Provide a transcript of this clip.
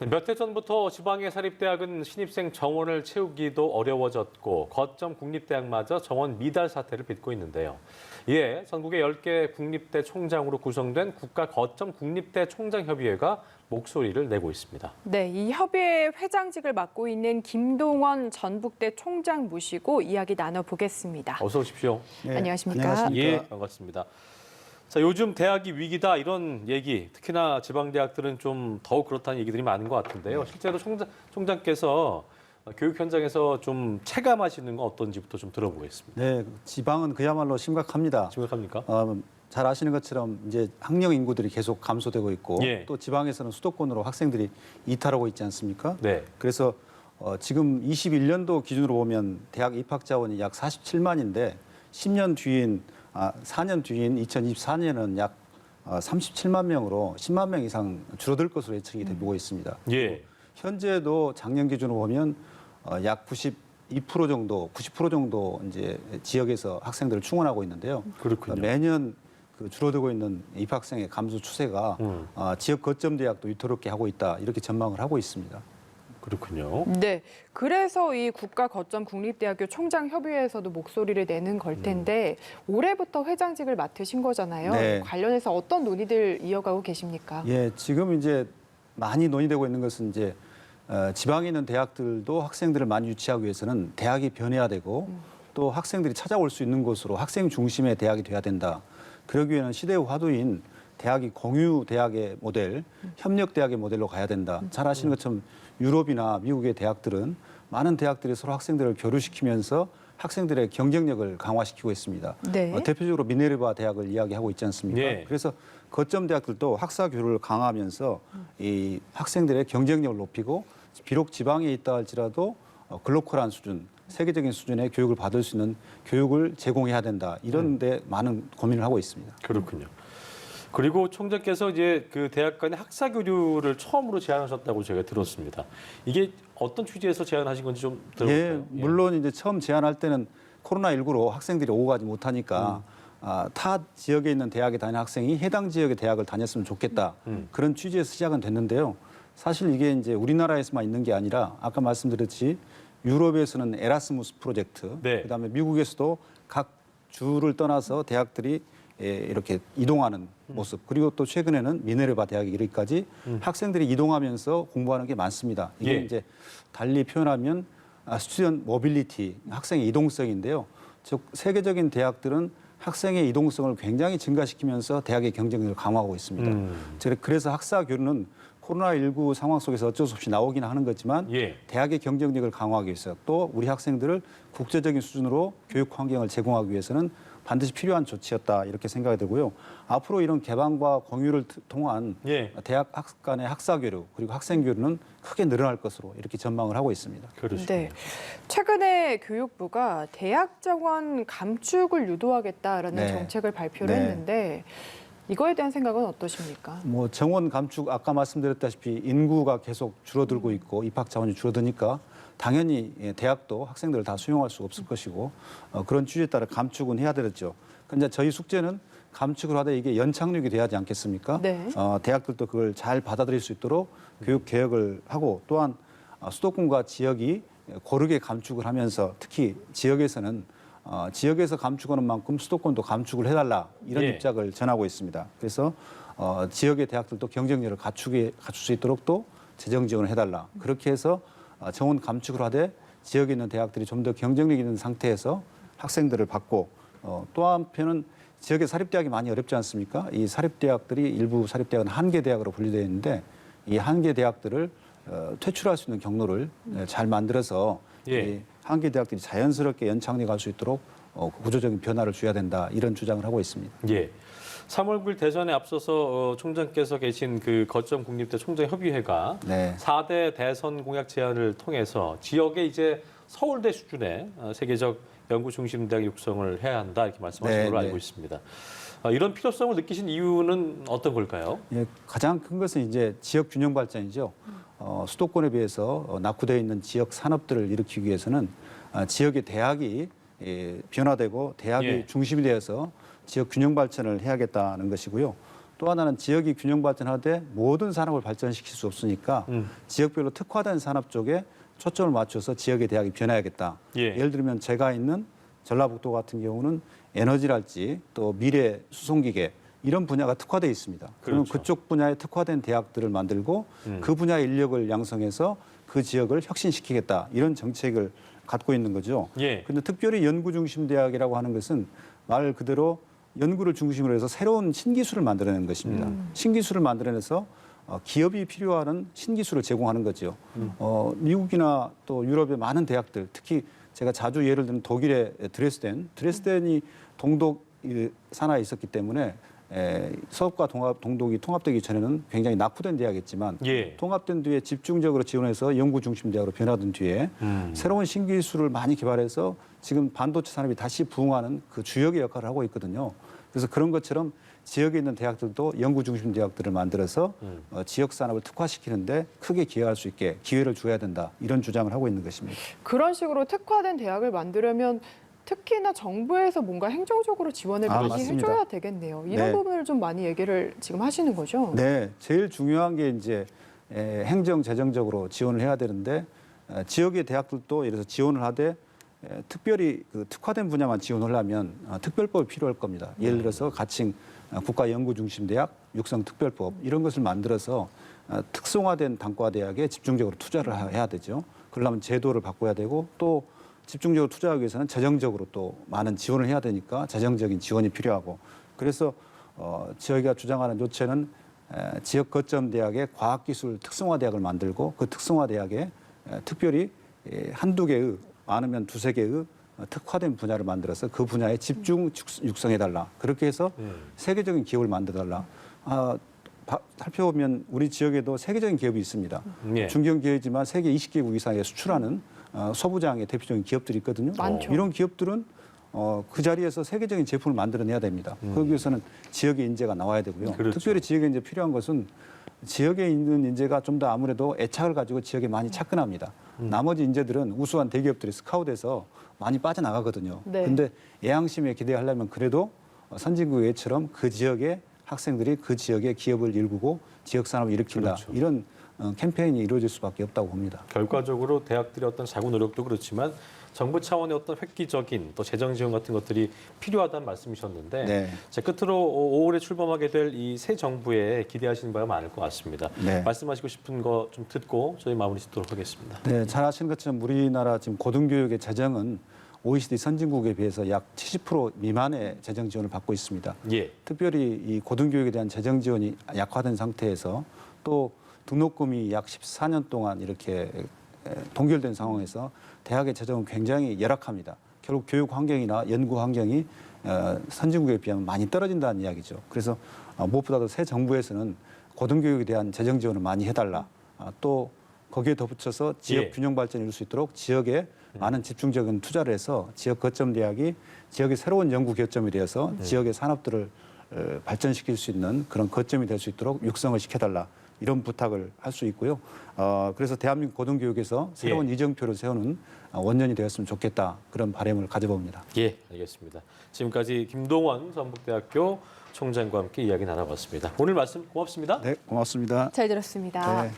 몇 해 전부터 지방의 사립대학은 신입생 정원을 채우기도 어려워졌고 거점 국립대학마저 정원 미달 사태를 빚고 있는데요. 이에 전국의 10개 국립대 총장으로 구성된 국가 거점 국립대 총장협의회가 목소리를 내고 있습니다. 네, 이 협의회 회장직을 맡고 있는 김동원 전북대 총장 모시고 이야기 나눠보겠습니다. 어서 오십시오. 네, 안녕하십니까? 안녕하십니까? 예, 반갑습니다. 자, 요즘 대학이 위기다 이런 얘기, 특히나 지방대학들은 좀 더욱 그렇다는 얘기들이 많은 것 같은데요. 실제로 총장께서 교육 현장에서 좀 체감하시는 건 어떤지부터 좀 들어보겠습니다. 네, 지방은 그야말로 심각합니다. 심각합니까? 잘 아시는 것처럼 이제 학령 인구들이 계속 감소되고 있고 예. 또 지방에서는 수도권으로 학생들이 이탈하고 있지 않습니까? 네. 그래서 지금 21년도 기준으로 보면 대학 입학 자원이 약 47만인데 4년 뒤인 2024년은 약 37만 명으로 10만 명 이상 줄어들 것으로 예측이 되고 있습니다. 예. 현재도 작년 기준으로 보면 약 92% 정도, 90% 정도 이제 지역에서 학생들을 충원하고 있는데요. 그렇군요. 매년 그 줄어들고 있는 입학생의 감소 추세가 지역 거점 대학도 위태롭게 하고 있다 이렇게 전망을 하고 있습니다. 그렇군요. 네, 그래서 이 국가 거점 국립대학교 총장협의회에서도 목소리를 내는 걸 텐데 올해부터 회장직을 맡으신 거잖아요. 네. 관련해서 어떤 논의들 이어가고 계십니까? 예, 지금 이제 많이 논의되고 있는 것은 이제 지방에 있는 대학들도 학생들을 많이 유치하기 위해서는 대학이 변해야 되고 또 학생들이 찾아올 수 있는 곳으로 학생 중심의 대학이 돼야 된다. 그러기 위해는 시대의 화두인 대학이 공유 대학의 모델, 협력 대학의 모델로 가야 된다. 잘 아시는 것처럼 유럽이나 미국의 대학들은 많은 대학들이 서로 학생들을 교류시키면서 학생들의 경쟁력을 강화시키고 있습니다. 네. 대표적으로 미네르바 대학을 이야기하고 있지 않습니까? 네. 그래서 거점 대학들도 학사 교류를 강화하면서 이 학생들의 경쟁력을 높이고 비록 지방에 있다 할지라도 글로컬한 수준, 세계적인 수준의 교육을 받을 수 있는 교육을 제공해야 된다. 이런 데 많은 고민을 하고 있습니다. 그렇군요. 그리고 총장께서 이제 그 대학 간의 학사 교류를 처음으로 제안하셨다고 제가 들었습니다. 이게 어떤 취지에서 제안하신 건지 좀 들어볼까요? 예, 물론 이제 처음 제안할 때는 코로나19로 학생들이 오고 가지 못하니까 타 지역에 있는 대학에 다니는 학생이 해당 지역의 대학을 다녔으면 좋겠다. 그런 취지에서 시작은 됐는데요. 사실 이게 이제 우리나라에서만 있는 게 아니라 아까 말씀드렸듯이 유럽에서는 에라스무스 프로젝트, 네. 그다음에 미국에서도 각 주를 떠나서 대학들이 이렇게 이동하는 모습, 그리고 또 최근에는 미네르바 대학에 이르기까지 학생들이 이동하면서 공부하는 게 많습니다. 이게 예. 이제 달리 표현하면 스튜던트 모빌리티, 학생의 이동성인데요. 즉 세계적인 대학들은 학생의 이동성을 굉장히 증가시키면서 대학의 경쟁력을 강화하고 있습니다. 그래서 학사 교류는 코로나19 상황 속에서 어쩔 수 없이 나오긴 하는 거지만 예. 대학의 경쟁력을 강화하기 위해서 또 우리 학생들을 국제적인 수준으로 교육 환경을 제공하기 위해서는 반드시 필요한 조치였다 이렇게 생각이 들고요. 앞으로 이런 개방과 공유를 통한 예. 대학 간의 학사 교류 그리고 학생 교류는 크게 늘어날 것으로 이렇게 전망을 하고 있습니다. 그러시군요. 네, 최근에 교육부가 대학 정원 감축을 유도하겠다라는 네. 정책을 발표를 네. 했는데 이거에 대한 생각은 어떠십니까? 뭐 정원 감축 아까 말씀드렸다시피 인구가 계속 줄어들고 있고 입학 자원이 줄어드니까 당연히 대학도 학생들을 다 수용할 수 없을 것이고 그런 취지에 따라 감축은 해야 되겠죠. 그런데 저희 숙제는 감축을 하되 이게 연착륙이 돼야 하지 않겠습니까? 네. 대학들도 그걸 잘 받아들일 수 있도록 교육 개혁을 하고 또한 수도권과 지역이 고르게 감축을 하면서 특히 지역에서는 지역에서 감축하는 만큼 수도권도 감축을 해달라 이런 예. 입장을 전하고 있습니다. 그래서 지역의 대학들도 경쟁력을 갖출 수 있도록 또 재정 지원을 해달라. 그렇게 해서 정원 감축을 하되 지역에 있는 대학들이 좀 더 경쟁력 있는 상태에서 학생들을 받고 또 한편은 지역의 사립대학이 많이 어렵지 않습니까? 이 사립대학들이 일부 사립대학은 한계 대학으로 분류되어 있는데 이 한계 대학들을 퇴출할 수 있는 경로를 잘 만들어서 예. 이 한계 대학들이 자연스럽게 연착륙할 수 있도록 구조적인 변화를 줘야 된다 이런 주장을 하고 있습니다. 예. 3월 9일 대선에 앞서서 총장께서 계신 그 거점 국립대 총장협의회가 네. 4대 대선 공약 제안을 통해서 지역에 이제 서울대 수준의 세계적 연구 중심 대학 육성을 해야 한다 이렇게 말씀하신 네, 걸로 네. 알고 있습니다. 이런 필요성을 느끼신 이유는 어떤 걸까요? 예, 가장 큰 것은 이제 지역 균형 발전이죠. 수도권에 비해서 낙후되어 있는 지역 산업들을 일으키기 위해서는 지역의 대학이 변화되고 대학이 예. 중심이 되어서 지역 균형 발전을 해야겠다는 것이고요. 또 하나는 지역이 균형 발전하되 모든 산업을 발전시킬 수 없으니까 지역별로 특화된 산업 쪽에 초점을 맞춰서 지역의 대학이 변해야겠다. 예. 예를 들면 제가 있는 전라북도 같은 경우는 에너지랄지 또 미래 수송기계 이런 분야가 특화되어 있습니다. 그러면 그렇죠. 그쪽 분야에 특화된 대학들을 만들고 그 분야의 인력을 양성해서 그 지역을 혁신시키겠다. 이런 정책을 갖고 있는 거죠. 예. 근데 특별히 연구 중심 대학이라고 하는 것은 말 그대로 연구를 중심으로 해서 새로운 신기술을 만들어내는 것입니다. 신기술을 만들어내서 기업이 필요하는 신기술을 제공하는 거죠. 미국이나 또 유럽의 많은 대학들, 특히 제가 자주 예를 들면 독일의 드레스덴이 동독 산하에 있었기 때문에 서울과 동독이 통합되기 전에는 굉장히 낙후된 대학이었지만 예. 통합된 뒤에 집중적으로 지원해서 연구 중심 대학으로 변하던 뒤에 새로운 신기술을 많이 개발해서 지금 반도체 산업이 다시 부흥하는 그 주역의 역할을 하고 있거든요. 그래서 그런 것처럼 지역에 있는 대학들도 연구 중심 대학들을 만들어서 지역 산업을 특화시키는데 크게 기여할 수 있게 기회를 줘야 된다. 이런 주장을 하고 있는 것입니다. 그런 식으로 특화된 대학을 만들려면 특히나 정부에서 뭔가 행정적으로 지원을 많이 맞습니다. 해줘야 되겠네요. 이런 네. 부분을 좀 많이 얘기를 지금 하시는 거죠? 네, 제일 중요한 게 이제 행정 재정적으로 지원을 해야 되는데 지역의 대학들도 예를 들어서 지원을 하되 특별히 그 특화된 분야만 지원을 하면 특별법이 필요할 겁니다. 예를 들어서 가칭 국가연구중심대학, 육성특별법 이런 것을 만들어서 특성화된 단과대학에 집중적으로 투자를 해야 되죠. 그러려면 제도를 바꿔야 되고 또 집중적으로 투자하기 위해서는 재정적으로 또 많은 지원을 해야 되니까 재정적인 지원이 필요하고 그래서 저희가 주장하는 요체는 지역 거점 대학의 과학기술 특성화대학을 만들고 그 특성화대학에 특별히 한두 개의 많으면 두세 개의 특화된 분야를 만들어서 그 분야에 집중 육성해달라. 그렇게 해서 세계적인 기업을 만들어달라. 살펴보면 우리 지역에도 세계적인 기업이 있습니다. 예. 중견 기업이지만 세계 20개국 이상에 수출하는 소부장의 대표적인 기업들이 있거든요. 많죠. 이런 기업들은 그 자리에서 세계적인 제품을 만들어내야 됩니다. 거기 위해서는 지역의 인재가 나와야 되고요. 그렇죠. 특별히 지역에 이제 필요한 것은 지역에 있는 인재가 좀 더 아무래도 애착을 가지고 지역에 많이 착근합니다. 나머지 인재들은 우수한 대기업들이 스카웃해서 많이 빠져나가거든요. 네. 근데 애양심에 기대하려면 그래도 선진국에처럼 그 지역의 학생들이 그 지역의 기업을 일구고 지역 산업을 일으킨다. 그렇죠. 이런 캠페인이 이루어질 수밖에 없다고 봅니다. 결과적으로 대학들의 어떤 자구 노력도 그렇지만 정부 차원의 어떤 획기적인 또 재정 지원 같은 것들이 필요하다는 말씀이셨는데 네. 자, 끝으로 5월에 출범하게 될 이 새 정부에 기대하시는 바가 많을 것 같습니다. 네. 말씀하시고 싶은 거 좀 듣고 저희 마무리 짓도록 하겠습니다. 네, 잘 아시는 것처럼 우리나라 지금 고등교육의 재정은 OECD 선진국에 비해서 약 70% 미만의 재정 지원을 받고 있습니다. 예. 특별히 이 고등교육에 대한 재정 지원이 약화된 상태에서 또 등록금이 약 14년 동안 이렇게 동결된 상황에서 대학의 재정은 굉장히 열악합니다. 결국 교육 환경이나 연구 환경이 선진국에 비하면 많이 떨어진다는 이야기죠. 그래서 무엇보다도 새 정부에서는 고등교육에 대한 재정 지원을 많이 해달라. 또 거기에 덧붙여서 지역 예. 균형 발전을 이룰 수 있도록 지역에 많은 집중적인 투자를 해서 지역 거점 대학이 지역의 새로운 연구 거점이 되어서 지역의 산업들을 발전시킬 수 있는 그런 거점이 될 수 있도록 육성을 시켜달라. 이런 부탁을 할 수 있고요. 그래서 대한민국 고등교육에서 새로운 예. 이정표를 세우는 원년이 되었으면 좋겠다. 그런 바람을 가져봅니다. 예, 알겠습니다. 지금까지 김동원 전북대학교 총장과 함께 이야기 나눠봤습니다. 오늘 말씀 고맙습니다. 네, 고맙습니다. 잘 들었습니다. 네.